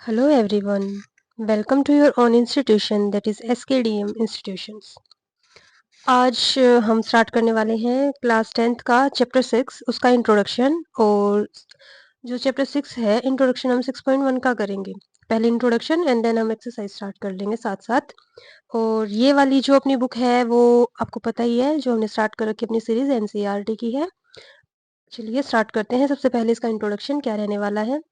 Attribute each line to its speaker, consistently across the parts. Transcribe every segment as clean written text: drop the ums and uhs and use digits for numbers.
Speaker 1: Hello everyone, welcome to your own institution that is SKDM Institutions. आज हम start करने वाले हैं क्लास 10th का चैप्टर 6 उसका इंट्रोडक्शन। और जो चैप्टर 6 है इंट्रोडक्शन हम 6.1 का करेंगे। पहले इंट्रोडक्शन एंड देन हम एक्सरसाइज स्टार्ट कर लेंगे साथ साथ। और ये वाली जो अपनी बुक है वो आपको पता ही है, जो हमने स्टार्ट कर रखी अपनी सीरीज NCERT की है। चलिए स्टार्ट करते हैं। सबसे पहले इसका इंट्रोडक्शन क्या रहने वाला है।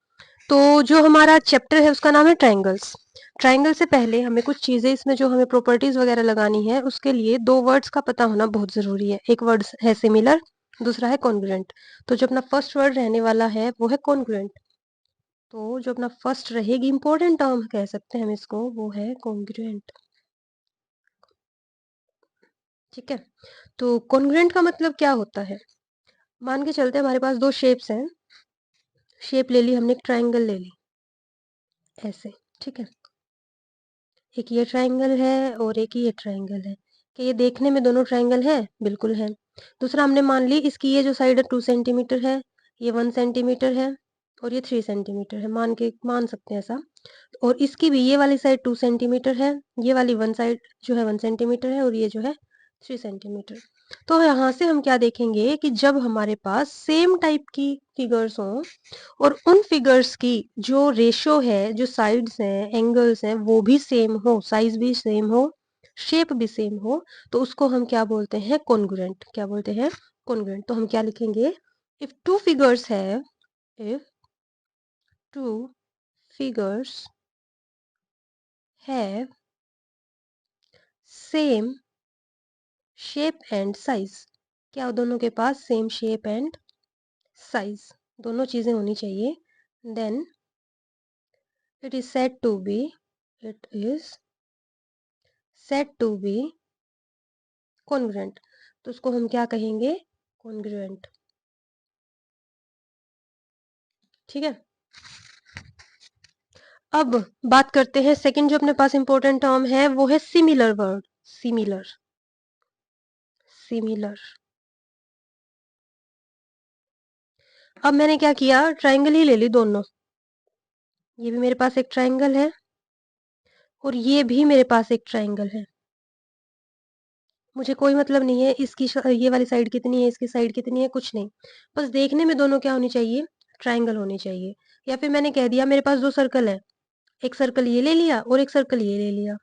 Speaker 1: तो जो हमारा चैप्टर है उसका नाम है ट्रायंगल्स। ट्रायंगल से पहले हमें कुछ चीज़ें इसमें जो हमें प्रॉपर्टीज वगैरह लगानी है उसके लिए दो वर्ड्स का पता होना बहुत ज़रूरी है। एक वर्ड है सिमिलर, दूसरा है कॉन्ग्रुएंट। तो जो अपना फर्स्ट वर्ड रहने वाला है वो है कॉन्ग्रुएंट। तो जो अपना फर्स्ट रहेगी इंपॉर्टेंट टर्म कह सकते हैं हम इसको, वो है कॉन्ग्रुएंट। ठीक है, तो कॉन्ग्रुएंट का मतलब क्या होता है। मान के चलते हैं हमारे पास दो शेप्स हैं। शेप ले ली हमने, एक ट्रायंगल ले ली ऐसे। ठीक है, एक ये ट्रायंगल है और एक ये ट्रायंगल है। कि ये देखने में दोनों ट्रायंगल है? बिल्कुल है। दूसरा हमने मान ली इसकी ये जो साइड है 2 सेंटीमीटर है, ये 1 सेंटीमीटर है और ये 3 सेंटीमीटर है। मान सकते हैं ऐसा। और इसकी भी ये वाली साइड 2 सेंटीमीटर है, ये वाली वन साइड जो है 1 सेंटीमीटर है और ये जो है 3 सेंटीमीटर। तो यहाँ से हम क्या देखेंगे कि जब हमारे पास सेम टाइप की फिगर्स हों और उन फिगर्स की जो रेशो है, जो साइड्स हैं, एंगल्स हैं, वो भी सेम हो, साइज भी सेम हो, शेप भी सेम हो, तो उसको हम क्या बोलते हैं? कॉन्ग्रुएंट। क्या बोलते हैं? कॉन्ग्रुएंट। तो हम क्या लिखेंगे? इफ टू फिगर्स है, if two figures have same shape and size. क्या दोनों के पास सेम शेप एंड साइज, दोनों चीजें होनी चाहिए। Then it is said to be, it is said to be congruent. तो उसको हम क्या कहेंगे? कॉन्ग्रुएंट। ठीक है, अब बात करते हैं सेकंड जो अपने पास इंपॉर्टेंट टर्म है वो है सिमिलर वर्ड। Similar, similar. अब मैंने क्या किया, ट्रायंगल ही ले ली दोनों। ये भी मेरे पास एक ट्रायंगल है और ये भी मेरे पास एक ट्रायंगल है। मुझे कोई मतलब नहीं है इसकी ये वाली साइड कितनी है, इसकी साइड कितनी है, कुछ नहीं। बस देखने में दोनों क्या होनी चाहिए? ट्रायंगल होनी चाहिए। या फिर मैंने कह दिया मेरे पास दो सर्कल है, एक सर्कल ये ले लिया और एक सर्कल ये ले लिया।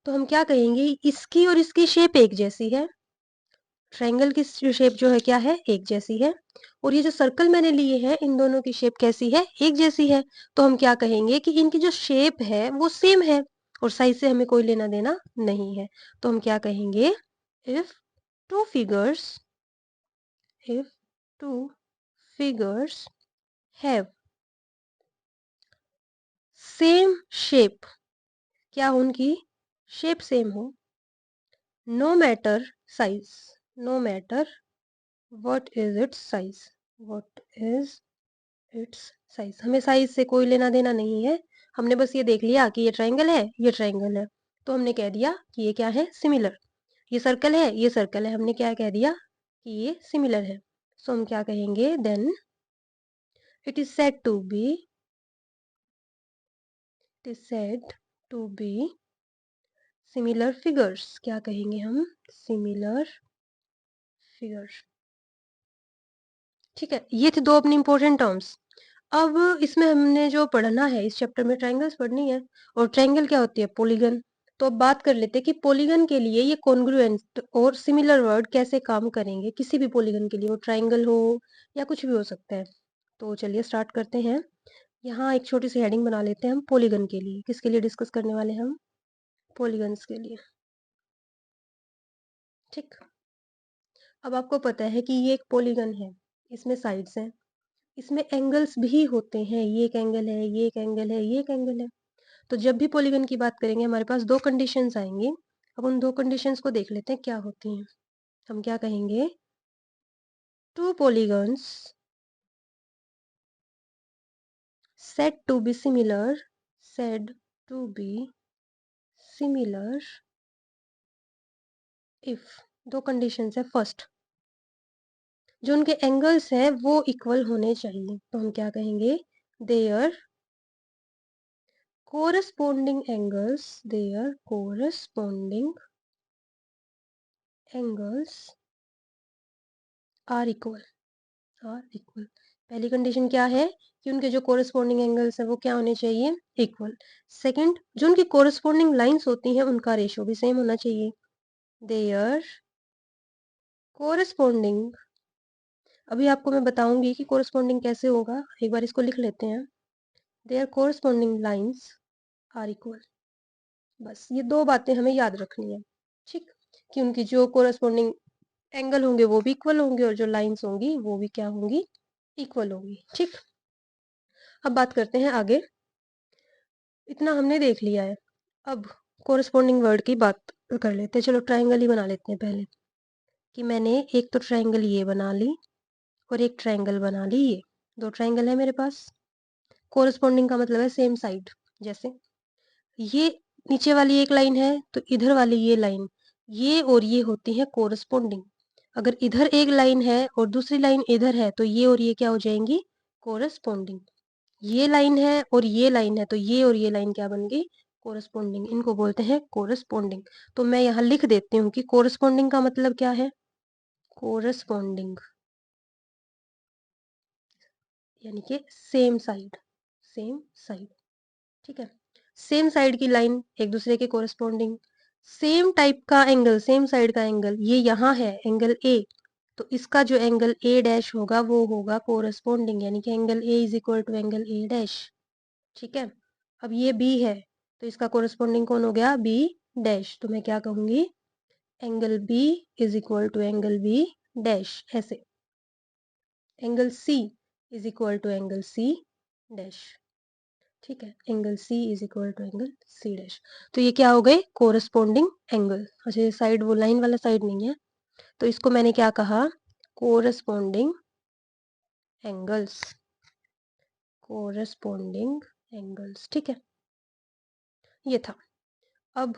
Speaker 1: तो हम क्या कहेंगे? इसकी और इसकी शेप एक जैसी है। ट्रायंगल की शेप जो है क्या है? एक जैसी है। और ये जो सर्कल मैंने लिए हैं इन दोनों की शेप कैसी है? एक जैसी है। तो हम क्या कहेंगे कि इनकी जो शेप है वो सेम है और साइज से हमें कोई लेना देना नहीं है। तो हम क्या कहेंगे? If two figures, if two figures have same shape, क्या उनकी शेप सेम हो, no matter size, no matter what is its size, what is its size। हमें साइज से कोई लेना देना नहीं है। हमने बस ये देख लिया कि ये ट्रायंगल है, ये ट्रायंगल है, तो हमने कह दिया कि ये क्या है? सिमिलर। ये सर्कल है, ये सर्कल है, हमने क्या कह दिया कि ये सिमिलर है। सो हम क्या कहेंगे? Then it is said to be, it is said to be similar figures। क्या कहेंगे हम? similar figures। ठीक है, ये थे दो अपनी इंपॉर्टेंट टर्म्स। अब इसमें हमने जो पढ़ना है इस चैप्टर में ट्रायंगल्स पढ़नी है। और ट्रायंगल क्या होती है? पॉलीगन। तो अब बात कर लेते हैं कि पॉलीगन के लिए ये कॉन्ग्रुएंट और सिमिलर वर्ड कैसे काम करेंगे किसी भी पॉलीगन के लिए, वो ट्रायंगल हो या कुछ भी हो सकता है। तो चलिए स्टार्ट करते हैं। यहाँ एक छोटी सी हेडिंग बना लेते हैं हम पॉलीगन के लिए। किसके लिए डिस्कस करने वाले हैं हम? पॉलीगन्स के लिए। ठीक, अब आपको पता है कि ये एक पॉलीगन है, इसमें साइड्स हैं, इसमें एंगल्स भी होते हैं। ये एक एंगल है, ये एक एंगल है, ये एक एंगल है। तो जब भी पॉलीगन की बात करेंगे हमारे पास दो कंडीशंस आएंगी। अब उन दो कंडीशंस को देख लेते हैं क्या होती हैं। हम क्या कहेंगे? To polygons said to be similar, said to be similar if, दो कंडीशंस है। फर्स्ट, जो उनके एंगल्स हैं वो इक्वल होने चाहिए। तो हम क्या कहेंगे? Their corresponding angles, their corresponding angles are equal, पहली कंडीशन क्या है कि उनके जो कोरस्पॉन्डिंग एंगल्स है वो क्या होने चाहिए, इक्वल। सेकंड, जो उनकी कोरस्पॉन्डिंग लाइंस होती हैं उनका रेशियो भी सेम होना चाहिए। देयर कोरस्पॉन्डिंग, अभी आपको मैं बताऊंगी कि कोरस्पॉन्डिंग कैसे होगा, एक बार इसको लिख लेते हैं। Their corresponding lines are equal, बस ये दो बातें हमें याद रखनी है, ठीक, कि उनकी जो कोरस्पॉन्डिंग एंगल होंगे वो भी इक्वल होंगे और जो लाइंस होंगी वो भी क्या होंगी, इक्वल होंगी, ठीक। अब बात करते हैं आगे, इतना हमने देख लिया है, अब कोरस्पॉन्डिंग वर्ड की बात कर लेते हैं। चलो ट्राइंगल ही बना लेते हैं पहले, कि मैंने एक तो ट्राइंगल ये बना ली और एक ट्राइंगल बना ली, ये दो ट्राइंगल है मेरे पास। कोरस्पॉन्डिंग का मतलब है सेम साइड, जैसे ये नीचे वाली एक लाइन है तो इधर वाली ये लाइन, ये और ये होती है कोरस्पॉन्डिंग। अगर इधर एक लाइन है और दूसरी लाइन इधर है तो ये और ये क्या हो जाएंगी, कोरस्पॉन्डिंग। ये लाइन है और ये लाइन है तो ये और ये लाइन क्या बन गई, कोरस्पॉन्डिंग। इनको बोलते हैं कोरस्पॉन्डिंग। तो मैं यहाँ लिख देती हूँ कि कोरस्पॉन्डिंग का मतलब क्या है, कोरस्पॉन्डिंग यानी कि सेम साइड, सेम साइड, ठीक है। सेम साइड की लाइन एक दूसरे के कोरस्पॉन्डिंग, सेम टाइप का एंगल, सेम साइड का एंगल, ये यहाँ है एंगल ए, तो इसका जो एंगल ए डैश होगा वो होगा कोरस्पॉन्डिंग, यानी कि angle A is equal to angle A dash, ठीक है। अब ये बी है तो इसका कोरस्पॉन्डिंग कौन हो गया, बी डैश, तो मैं क्या कहूंगी, angle B is equal to angle B dash, ऐसे। Angle C is equal to angle C dash, ठीक है, angle C is equal to angle C dash. तो ये क्या हो गए, कोरस्पॉन्डिंग एंगल। अच्छा ये साइड वो लाइन वाला साइड नहीं है, तो इसको मैंने क्या कहा, कोरस्पॉन्डिंग एंगल्स, कोरस्पॉन्डिंग एंगल्स, ठीक है, ये था। अब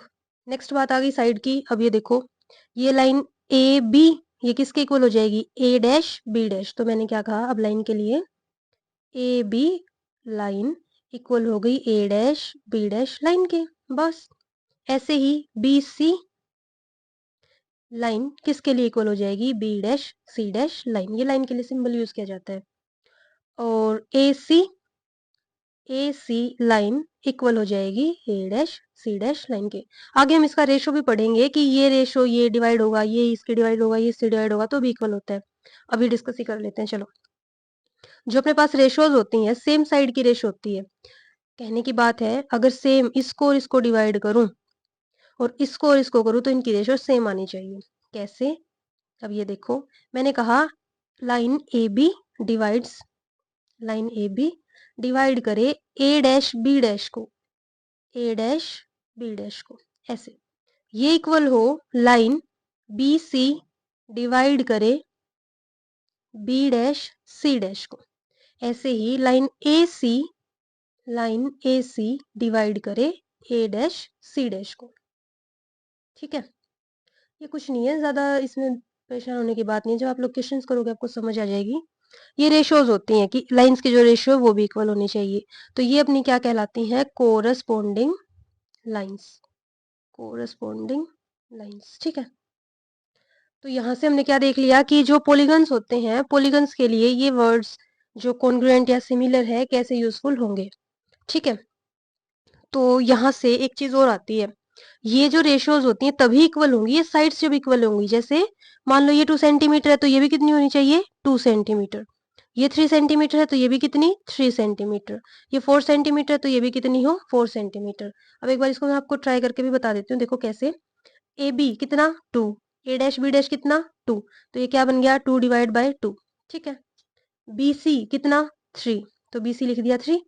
Speaker 1: नेक्स्ट बात आ गई साइड की। अब ये देखो, ये लाइन ए बी ये किसके इक्वल हो जाएगी, ए डैश बी डैश। तो मैंने क्या कहा, अब लाइन के लिए ए बी लाइन इक्वल हो गई ए डैश बी डैश लाइन के, बस। ऐसे ही बी सी लाइन किसके लिए इक्वल हो जाएगी, B dash C dash line, ये लाइन के लिए सिंबल यूज किया जाता है। और ए सी लाइन इक्वल हो जाएगी ए डैश सी डैश लाइन के। आगे हम इसका रेशो भी पढ़ेंगे कि ये रेशो ये डिवाइड होगा, ये इसके डिवाइड होगा, ये इससे डिवाइड होगा तो भी इक्वल होता है। अभी डिस्कस ही कर लेते हैं। चलो, जो अपने पास रेशोज होती हैं सेम साइड की रेशो होती है, कहने की बात है अगर सेम इसको और इसको डिवाइड करूं और इसको करूं तो इनकी रेशो सेम आनी चाहिए। कैसे, अब ये देखो, मैंने कहा line A B divides, line A B divide करे ए डैश बी डैश को, ए डैश बी डैश को, ऐसे। ये इक्वल हो लाइन बी सी डिवाइड करे बी डैश सी डैश को, ऐसे ही लाइन ए सी डिवाइड करे ए डैश सी डैश को, ठीक है। ये कुछ नहीं है ज्यादा, इसमें परेशान होने की बात नहीं है, जब आप लोग क्वेश्चंस करोगे आपको समझ आ जाएगी। ये रेशियोज होती हैं कि लाइंस की जो रेशियो है वो भी इक्वल होनी चाहिए। तो ये अपनी क्या कहलाती हैं, कोरस्पॉन्डिंग लाइंस, कोरस्पॉन्डिंग लाइंस, ठीक है। तो यहाँ से हमने क्या देख लिया कि जो पॉलीगन्स होते हैं, पॉलीगन्स के लिए ये वर्ड्स जो कॉन्ग्रुएंट या सिमिलर है कैसे यूजफुल होंगे, ठीक है। तो यहाँ से एक चीज और आती है, ये जो रेशियोज होती हैं तभी इक्वल होंगी ये साइड्स जब इक्वल होंगी। जैसे मान लो ये 2 सेंटीमीटर है तो ये भी कितनी होनी चाहिए, 2 सेंटीमीटर। ये 3 सेंटीमीटर है तो ये भी कितनी, 3 सेंटीमीटर। ये 4 सेंटीमीटर है तो ये भी कितनी हो, 4 सेंटीमीटर। अब एक बार इसको मैं आपको ट्राई करके भी बता देती हूँ, देखो कैसे। ए बी कितना, 2, ए डैश बी डैश कितना, 2, तो ये क्या बन गया, 2 डिवाइड बाय 2, ठीक है। बी सी कितना, 3, तो बी सी लिख दिया 3।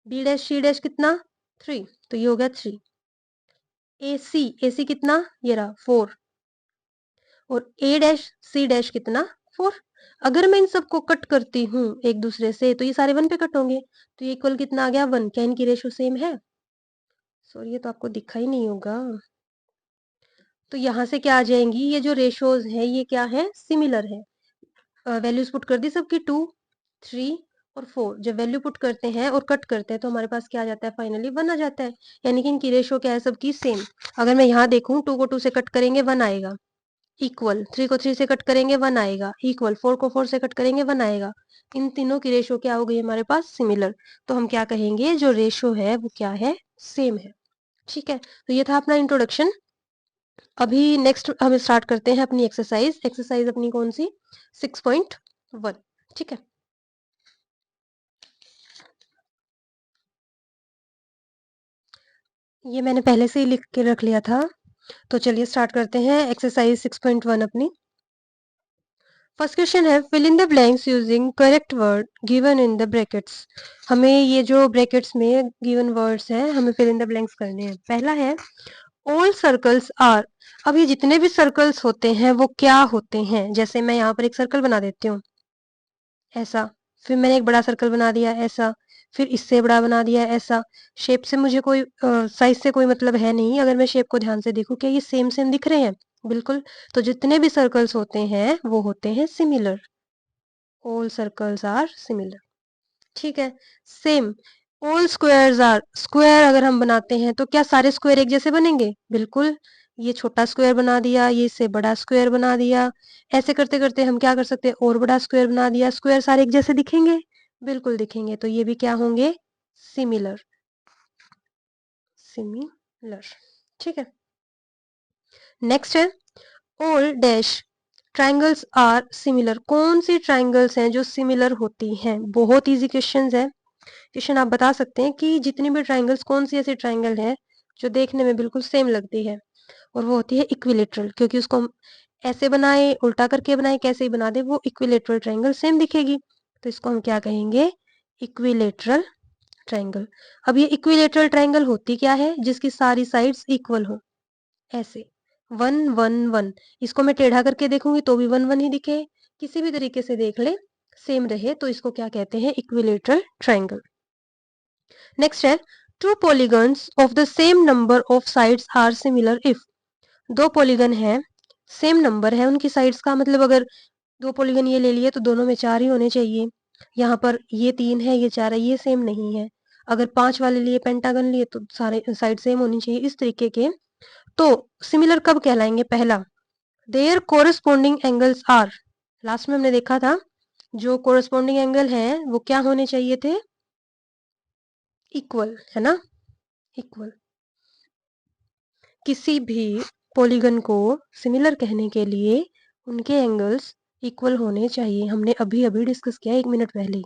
Speaker 1: बी डैश सी डैश कितना, 3, तो ये हो गया 3। ए सी कितना, ये रहा 4, और ए डैश सी डैश कितना, 4। अगर मैं इन सबको कट करती हूँ एक दूसरे से तो ये सारे 1 पे कट होंगे, तो ये इक्वल कितना आ गया, 1। क्या इनकी रेशो सेम है, सॉरी ये तो आपको दिखा ही नहीं होगा। तो यहाँ से क्या आ जाएंगी, ये जो रेशोज है ये क्या है, सिमिलर है। वैल्यूज पुट कर दी सबकी, 2, 3 और 4 जब वैल्यू पुट करते हैं और कट करते हैं तो हमारे पास क्या आ जाता है, फाइनली 1 आ जाता है। यानी कि इनकी रेशो क्या है, सबकी सेम। अगर मैं यहाँ देखूँ 2 को 2 से कट करेंगे 1 आएगा, इक्वल 3 को 3 से कट करेंगे 1 आएगा, इक्वल 4 को 4 से कट करेंगे 1 आएगा। इन तीनों की रेशो क्या हो गई हमारे पास, सिमिलर। तो हम क्या कहेंगे, जो रेशो है वो क्या है, सेम है। ठीक है, तो ये था अपना इंट्रोडक्शन। अभी नेक्स्ट हम स्टार्ट करते हैं अपनी एक्सरसाइज। एक्सरसाइज अपनी कौन सी, 6.1। ठीक है, ये मैंने पहले से ही लिख के रख लिया था। तो चलिए स्टार्ट करते हैं एक्सरसाइज 6.1 अपनी। फर्स्ट क्वेश्चन है, fill in the blanks using correct word given in the brackets. हमें ये जो ब्रैकेट्स में गिवन वर्ड्स हैं हमें फिल इन द ब्लैंक्स करने हैं। पहला है, ऑल सर्कल्स आर। अब ये जितने भी सर्कल्स होते हैं वो क्या होते हैं, जैसे मैं यहाँ पर एक सर्कल बना देती हूँ ऐसा, फिर मैंने एक बड़ा सर्कल बना दिया ऐसा, फिर इससे बड़ा बना दिया ऐसा। शेप से मुझे कोई साइज से कोई मतलब है नहीं, अगर मैं शेप को ध्यान से देखूं क्या ये सेम सेम दिख रहे हैं, बिल्कुल। तो जितने भी सर्कल्स होते हैं वो होते हैं similar, all circles are similar. ठीक है, same, all squares are. Square अगर हम बनाते हैं तो क्या सारे स्क्वायर एक जैसे बनेंगे, बिल्कुल। ये छोटा स्क्वायर बना दिया, ये इससे बड़ा स्क्वायर बना दिया, ऐसे करते करते हम क्या कर सकते हैं, और बड़ा स्क्वायर बना दिया। स्क्वायर सारे एक जैसे दिखेंगे, बिल्कुल दिखेंगे। तो ये भी क्या होंगे, सिमिलर, सिमिलर। ठीक है, नेक्स्ट है, all dash triangles are similar. कौन सी ट्राइंगल्स हैं जो सिमिलर होती हैं, बहुत इजी क्वेश्चन है। क्वेश्चन आप बता सकते हैं कि जितनी भी ट्राइंगल्स, कौन सी ऐसी ट्राइंगल है जो देखने में बिल्कुल सेम लगती है, और वो होती है इक्विलेटरल। क्योंकि उसको हम ऐसे बनाए, उल्टा करके बनाए, कैसे ही बना दे, वो इक्विलेटरल ट्राइंगल सेम दिखेगी। तो इसको हम क्या कहेंगे, इक्विलेटरल ट्राइंगल। अब ये इक्विलेटरल ट्राइंगल होती क्या है, जिसकी सारी साइड्स इक्वल हो, ऐसे 1 1 1। इसको मैं टेढ़ा करके देखूंगी तो भी 1 1 ही दिखे, किसी भी तरीके से देख ले सेम रहे, तो इसको क्या कहते हैं, इक्विलेटरल ट्राइंगल। नेक्स्ट है, two polygons of the same number of sides are similar if. दो पॉलीगन है, सेम नंबर है उनकी साइड्स का, मतलब अगर दो पॉलीगन ये ले लिए तो दोनों में 4 ही होने चाहिए। यहाँ पर ये 3 है, ये 4 है, ये सेम नहीं है। अगर 5 वाले लिए, पेंटागन लिए, तो सारे साइड सेम होनी चाहिए, इस तरीके के। तो सिमिलर कब कहलाएंगे, पहला, their corresponding angles are. Last में हमने देखा था जो कोरस्पॉन्डिंग एंगल है वो क्या होने चाहिए थे, इक्वल, है ना, इक्वल। किसी भी पॉलीगन को सिमिलर कहने के लिए उनके एंगल्स इक्वल होने चाहिए, हमने अभी अभी डिस्कस किया 1 मिनट पहले ही।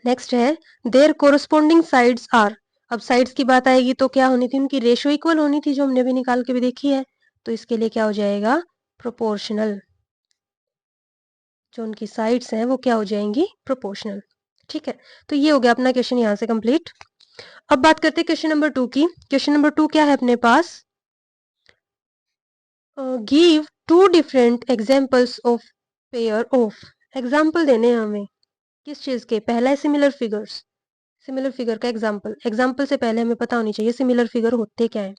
Speaker 1: नेक्स्ट है, देयर कोरस्पॉन्डिंग साइड्स आर। अब साइड्स की बात आएगी तो क्या होनी थी, उनकी रेशो इक्वल होनी थी, जो हमने भी निकाल के भी देखी है। तो इसके लिए क्या हो जाएगा, प्रोपोर्शनल। जो उनकी साइड्स हैं वो क्या हो जाएंगी, प्रोपोर्शनल। ठीक है, तो ये हो गया अपना क्वेश्चन यहाँ से कंप्लीट। अब बात करते हैं क्वेश्चन नंबर 2 की। क्वेश्चन नंबर 2 क्या है अपने पास, give 2 different examples of pair of. Example देने हैं हमें किस चीज के, पहला है सिमिलर फिगर्स। सिमिलर फिगर का एग्जांपल, एग्जांपल से पहले हमें पता होनी चाहिए सिमिलर फिगर होते क्या है।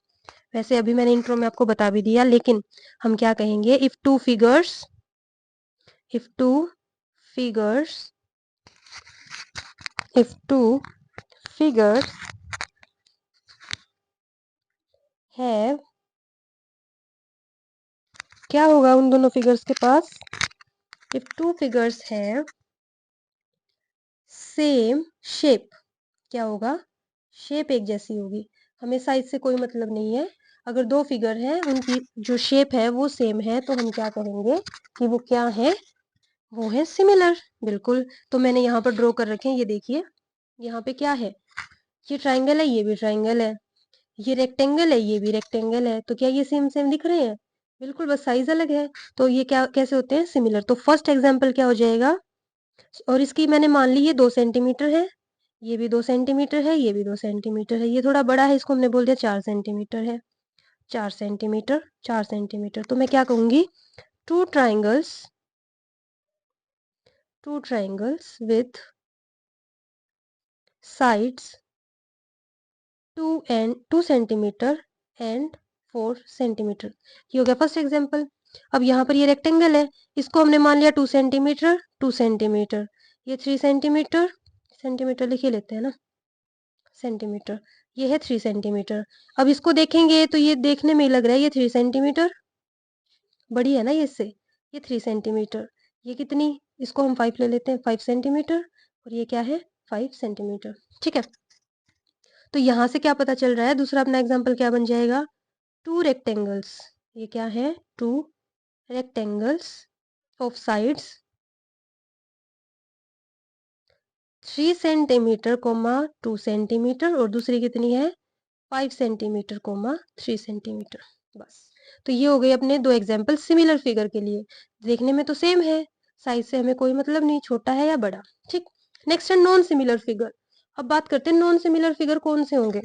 Speaker 1: वैसे अभी मैंने इंट्रो में आपको बता भी दिया, लेकिन हम क्या कहेंगे, if two figures if two figures if two figures have, क्या होगा उन दोनों फिगर्स के पास, if two figures have same shape, क्या होगा, शेप एक जैसी होगी। हमें साइज से कोई मतलब नहीं है, अगर दो फिगर है उनकी जो शेप है वो सेम है तो हम क्या कहेंगे कि वो क्या है, वो है सिमिलर, बिल्कुल। तो मैंने यहाँ पर ड्रॉ कर रखे हैं, ये देखिए, यहाँ पे क्या है, ये ट्राइंगल है, ये भी ट्राइंगल है, ये रेक्टेंगल है, ये भी रेक्टेंगल है। तो क्या ये सेम सेम दिख रहे हैं, बिल्कुल, बस साइज अलग है। तो ये क्या कैसे होते हैं, सिमिलर। तो फर्स्ट एग्जाम्पल क्या हो जाएगा, और इसकी मैंने मान ली ये 2 सेंटीमीटर है, ये भी 2 सेंटीमीटर है, ये भी 2 सेंटीमीटर है, ये थोड़ा बड़ा है, इसको हमने बोल दिया 4 सेंटीमीटर है, 4 सेंटीमीटर, 4 सेंटीमीटर। तो मैं क्या कहूंगी, two triangles with sides 2 centimetre and 4 centimetre. ये हो गया फर्स्ट एग्जाम्पल। अब यहाँ पर ये रेक्टेंगल है, इसको हमने मान लिया 2 सेंटीमीटर 2 सेंटीमीटर, ये 3 सेंटीमीटर, सेंटीमीटर लिखे लेते हैं ना, सेंटीमीटर, ये है 3 सेंटीमीटर। अब इसको देखेंगे तो ये देखने में लग रहा है ये 3 सेंटीमीटर बड़ी है ना ये इससे, ये 3 सेंटीमीटर, ये कितनी, इसको हम 5 ले लेते हैं, 5 सेंटीमीटर, और ये क्या है 5 सेंटीमीटर। ठीक है, तो यहाँ से क्या पता चल रहा है, दूसरा अपना एग्जाम्पल क्या बन जाएगा, 2 रेक्टेंगल्स, ये क्या है 2 rectangles of sides 3 centimetre comma 2 centimetre, और दूसरी कितनी है 5 सेंटीमीटर कोमा 3 सेंटीमीटर। बस, तो ये हो गए अपने दो एग्जाम्पल सिमिलर फिगर के लिए, देखने में तो सेम है, साइज से हमें कोई मतलब नहीं, छोटा है या बड़ा। ठीक, नेक्स्ट है नॉन सिमिलर फिगर। अब बात करते हैं नॉन सिमिलर फिगर कौन से होंगे,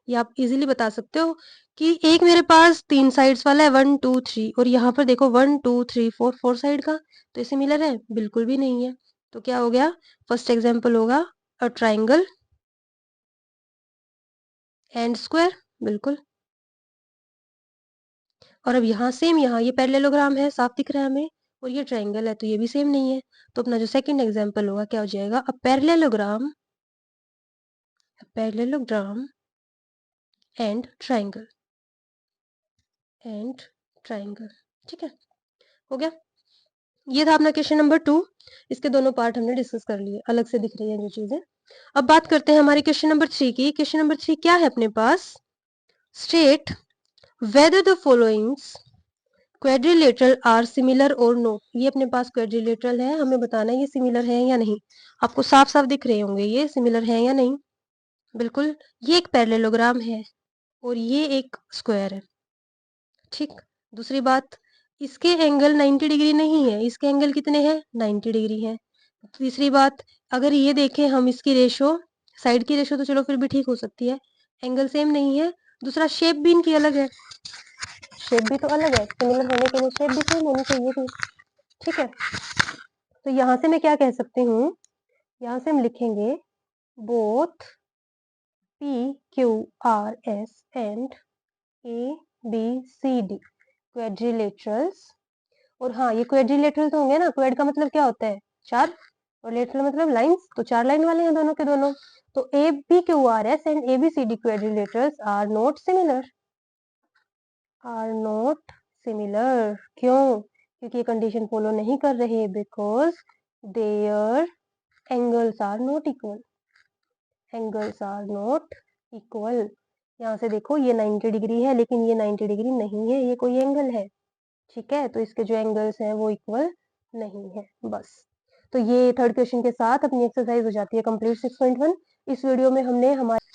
Speaker 1: ये आप इजीली बता सकते हो कि एक मेरे पास 3 साइड्स वाला है 1 2 3, और यहाँ पर देखो 1 2 3 4 4 साइड का, तो ये सिमिलर है, बिल्कुल भी नहीं है। तो क्या हो गया, फर्स्ट एग्जाम्पल होगा अ ट्राइंगल एंड स्क्वायर, बिल्कुल। और अब यहाँ सेम, यहाँ ये पैरेललोग्राम है, साफ दिख रहा है हमें, और ये ट्राइंगल है, तो ये भी सेम नहीं है। तो अपना जो सेकंड एग्जाम्पल होगा क्या हो जाएगा, a parallelogram and triangle, and triangle. ठीक है, हो गया। ये था अपना क्वेश्चन नंबर 2, इसके दोनों पार्ट हमने डिस्कस कर लिए, अलग से दिख रही है जो चीजें। अब बात करते हैं हमारे क्वेश्चन नंबर 3 की। क्वेश्चन नंबर 3 क्या है अपने पास, state whether the followings quadrilateral are similar or no. ये अपने पास क्वेड्रिलेटरल है, हमें बताना है ये सिमिलर है या नहीं। आपको साफ साफ दिख रहे होंगे ये सिमिलर है या नहीं, बिल्कुल। ये एक पैरेललोग्राम है और ये एक स्क्वायर है। ठीक, दूसरी बात, इसके एंगल 90 डिग्री नहीं है, इसके एंगल कितने हैं 90 डिग्री है। तीसरी बात, अगर ये देखें हम इसकी रेशो, साइड की रेशो तो चलो फिर भी ठीक हो सकती है, एंगल सेम नहीं है। दूसरा शेप भी इनकी अलग है, शेप भी तो अलग है, सिमिलर होने के लिए शेप भी सेम होनी चाहिए थी। ठीक है, तो यहाँ से मैं क्या कह सकती हूँ, यहाँ से हम लिखेंगे both P Q R S and A B C D क्वेड्रिलेटरल्स। और हाँ, ये क्वेड्रिलेटरल तो होंगे ना, क्वेड का मतलब क्या होता है 4, और लेटरल मतलब लाइंस, तो 4 लाइन वाले हैं दोनों के दोनों। तो A B Q R S and A B C D quadrilaterals are not similar, are not similar. क्यों, क्योंकि ये कंडीशन फॉलो नहीं कर रहे, because their angles are not equal, angles are not equal. यहाँ से देखो ये 90 डिग्री है, लेकिन ये 90 डिग्री नहीं है, ये कोई एंगल है। ठीक है, तो इसके जो एंगल्स हैं वो इक्वल नहीं है, बस। तो ये थर्ड क्वेश्चन के साथ अपनी एक्सरसाइज हो जाती है कंप्लीट 6.1। इस वीडियो में हमने हमारे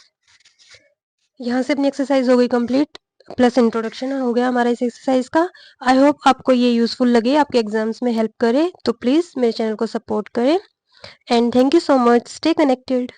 Speaker 1: यहाँ से अपनी एक्सरसाइज हो गई कंप्लीट, प्लस इंट्रोडक्शन हो गया हमारा इस एक्सरसाइज का। आई होप आपको ये यूजफुल लगे, आपके एग्जाम्स में हेल्प करे, तो प्लीज़ मेरे चैनल को सपोर्ट करें, and thank you so much, stay connected.